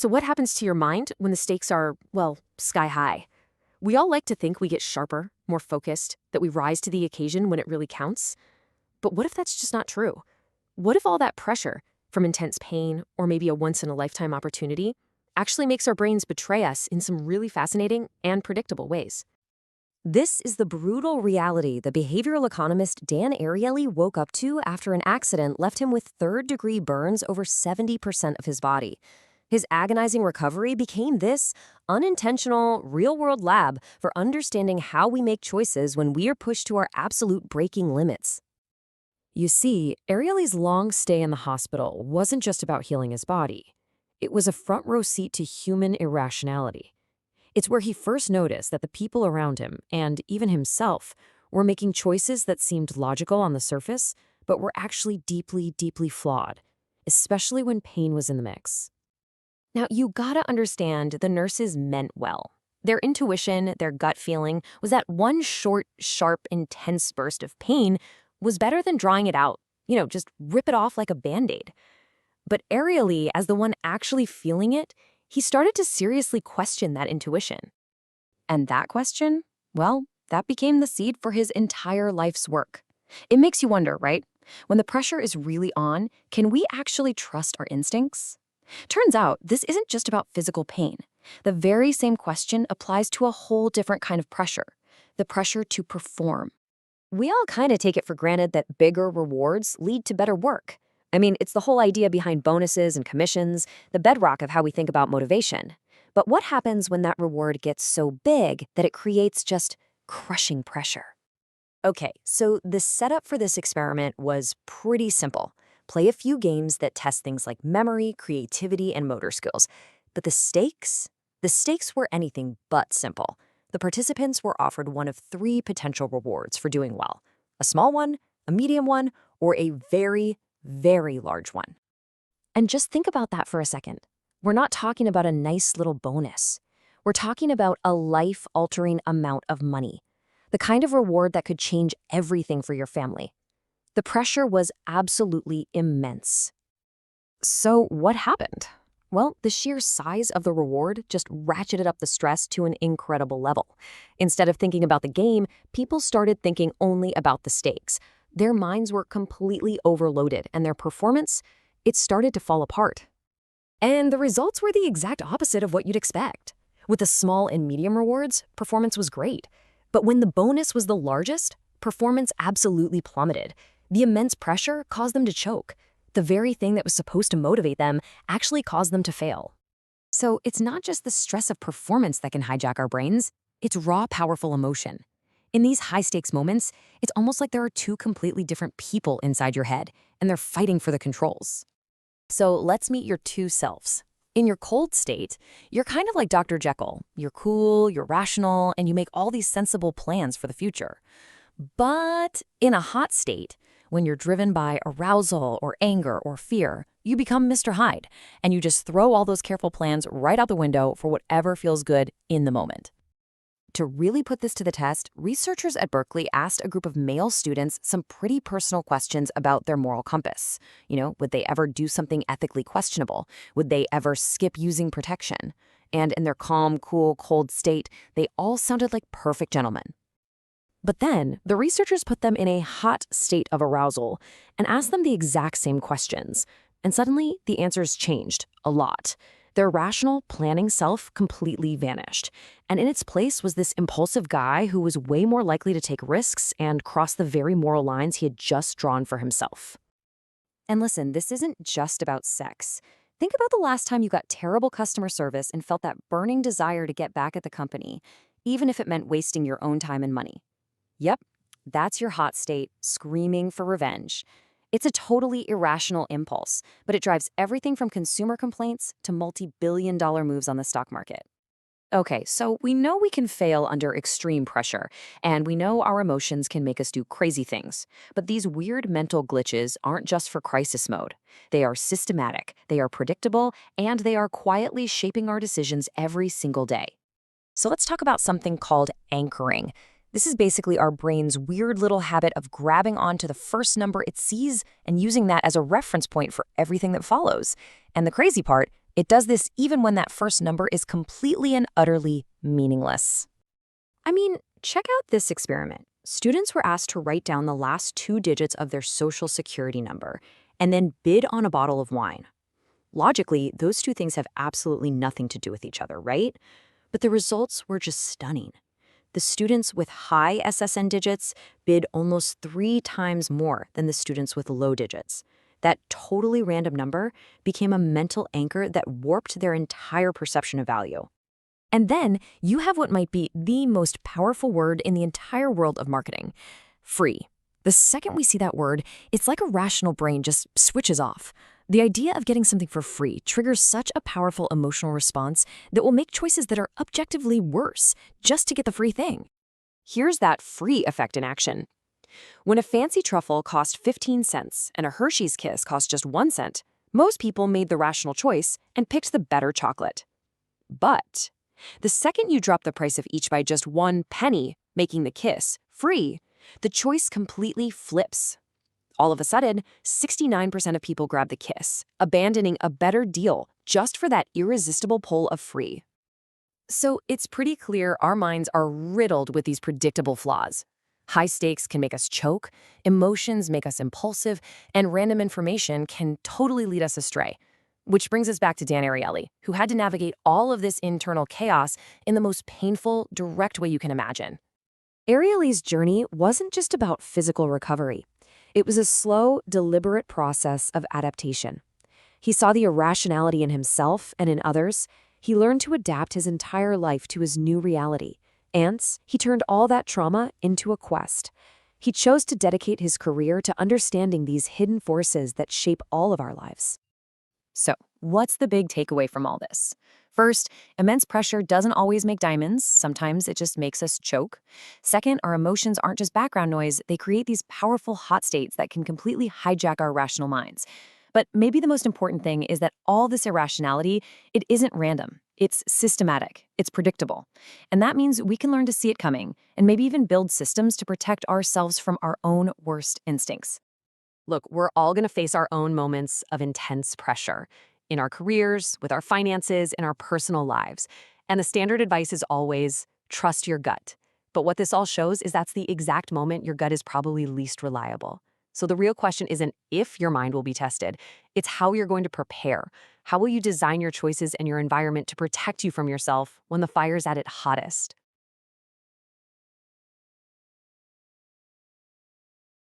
So what happens to your mind when the stakes are, well, sky high? We all like to think we get sharper, more focused, that we rise to the occasion when it really counts. But what if that's just not true? What if all that pressure, from intense pain or maybe a once-in-a-lifetime opportunity, actually makes our brains betray us in some really fascinating and predictable ways? This is the brutal reality the behavioral economist Dan Ariely woke up to after an accident left him with third-degree burns over 70% of his body. His agonizing recovery became this unintentional, real-world lab for understanding how we make choices when we are pushed to our absolute breaking limits. You see, Ariely's long stay in the hospital wasn't just about healing his body. It was a front-row seat to human irrationality. It's where he first noticed that the people around him, and even himself, were making choices that seemed logical on the surface, but were actually deeply, deeply flawed, especially when pain was in the mix. Now, you gotta understand the nurses meant well. Their intuition, their gut feeling, was that one short, sharp, intense burst of pain was better than drawing it out. Just rip it off like a Band-Aid. But Ariely, as the one actually feeling it, he started to seriously question that intuition. And that question, well, that became the seed for his entire life's work. It makes you wonder, right? When the pressure is really on, can we actually trust our instincts? Turns out, this isn't just about physical pain. The very same question applies to a whole different kind of pressure, the pressure to perform. We all kind of take it for granted that bigger rewards lead to better work. I mean, it's the whole idea behind bonuses and commissions, the bedrock of how we think about motivation. But what happens when that reward gets so big that it creates just crushing pressure? Okay, so the setup for this experiment was pretty simple. Play a few games that test things like memory, creativity, and motor skills. But the stakes? The stakes were anything but simple. The participants were offered one of three potential rewards for doing well: a small one, a medium one, or a very, very large one. And just think about that for a second. We're not talking about a nice little bonus. We're talking about a life-altering amount of money, the kind of reward that could change everything for your family. The pressure was absolutely immense. So what happened? Well, the sheer size of the reward just ratcheted up the stress to an incredible level. Instead of thinking about the game, people started thinking only about the stakes. Their minds were completely overloaded, and their performance, it started to fall apart. And the results were the exact opposite of what you'd expect. With the small and medium rewards, performance was great. But when the bonus was the largest, performance absolutely plummeted. The immense pressure caused them to choke. The very thing that was supposed to motivate them actually caused them to fail. So it's not just the stress of performance that can hijack our brains, it's raw, powerful emotion. In these high-stakes moments, it's almost like there are two completely different people inside your head, and they're fighting for the controls. So let's meet your two selves. In your cold state, you're kind of like Dr. Jekyll. You're cool, you're rational, and you make all these sensible plans for the future. But in a hot state, when you're driven by arousal or anger or fear, you become Mr. Hyde, and you just throw all those careful plans right out the window for whatever feels good in the moment. To really put this to the test, researchers at Berkeley asked a group of male students some pretty personal questions about their moral compass. Would they ever do something ethically questionable? Would they ever skip using protection? And in their calm, cool, cold state, they all sounded like perfect gentlemen. But then, the researchers put them in a hot state of arousal and asked them the exact same questions. And suddenly, the answers changed a lot. Their rational, planning self completely vanished. And in its place was this impulsive guy who was way more likely to take risks and cross the very moral lines he had just drawn for himself. And listen, this isn't just about sex. Think about the last time you got terrible customer service and felt that burning desire to get back at the company, even if it meant wasting your own time and money. Yep, that's your hot state, screaming for revenge. It's a totally irrational impulse, but it drives everything from consumer complaints to multi-billion-dollar moves on the stock market. Okay, so we know we can fail under extreme pressure, and we know our emotions can make us do crazy things. But these weird mental glitches aren't just for crisis mode. They are systematic, they are predictable, and they are quietly shaping our decisions every single day. So let's talk about something called anchoring. This is basically our brain's weird little habit of grabbing onto the first number it sees and using that as a reference point for everything that follows. And the crazy part, It does this even when that first number is completely and utterly meaningless. I mean, check out this experiment. Students were asked to write down the last 2 digits of their social security number and then bid on a bottle of wine. Logically, those two things have absolutely nothing to do with each other, right? But the results were just stunning. The students with high SSN digits bid almost 3 times more than the students with low digits. That totally random number became a mental anchor that warped their entire perception of value. And then you have what might be the most powerful word in the entire world of marketing: free. The second we see that word, it's like a rational brain just switches off. The idea of getting something for free triggers such a powerful emotional response that will make choices that are objectively worse just to get the free thing. Here's that free effect in action. When a fancy truffle cost 15 cents and a Hershey's Kiss cost just 1 cent, most people made the rational choice and picked the better chocolate. But the second you drop the price of each by just 1 penny, making the Kiss free, the choice completely flips. All of a sudden, 69% of people grab the Kiss, abandoning a better deal just for that irresistible pull of free. So it's pretty clear our minds are riddled with these predictable flaws. High stakes can make us choke, emotions make us impulsive, and random information can totally lead us astray. Which brings us back to Dan Ariely, who had to navigate all of this internal chaos in the most painful, direct way you can imagine. Ariely's journey wasn't just about physical recovery. It was a slow, deliberate process of adaptation. He saw the irrationality in himself and in others. He learned to adapt his entire life to his new reality. And he turned all that trauma into a quest. He chose to dedicate his career to understanding these hidden forces that shape all of our lives. So, what's the big takeaway from all this? First, immense pressure doesn't always make diamonds. Sometimes it just makes us choke. Second, our emotions aren't just background noise. They create these powerful hot states that can completely hijack our rational minds. But maybe the most important thing is that all this irrationality, it isn't random. It's systematic. It's predictable. And that means we can learn to see it coming and maybe even build systems to protect ourselves from our own worst instincts. Look, we're all going to face our own moments of intense pressure in our careers, with our finances, in our personal lives. And the standard advice is always trust your gut. But what this all shows is that's the exact moment your gut is probably least reliable. So the real question isn't if your mind will be tested, it's how you're going to prepare. How will you design your choices and your environment to protect you from yourself when the fire's at its hottest?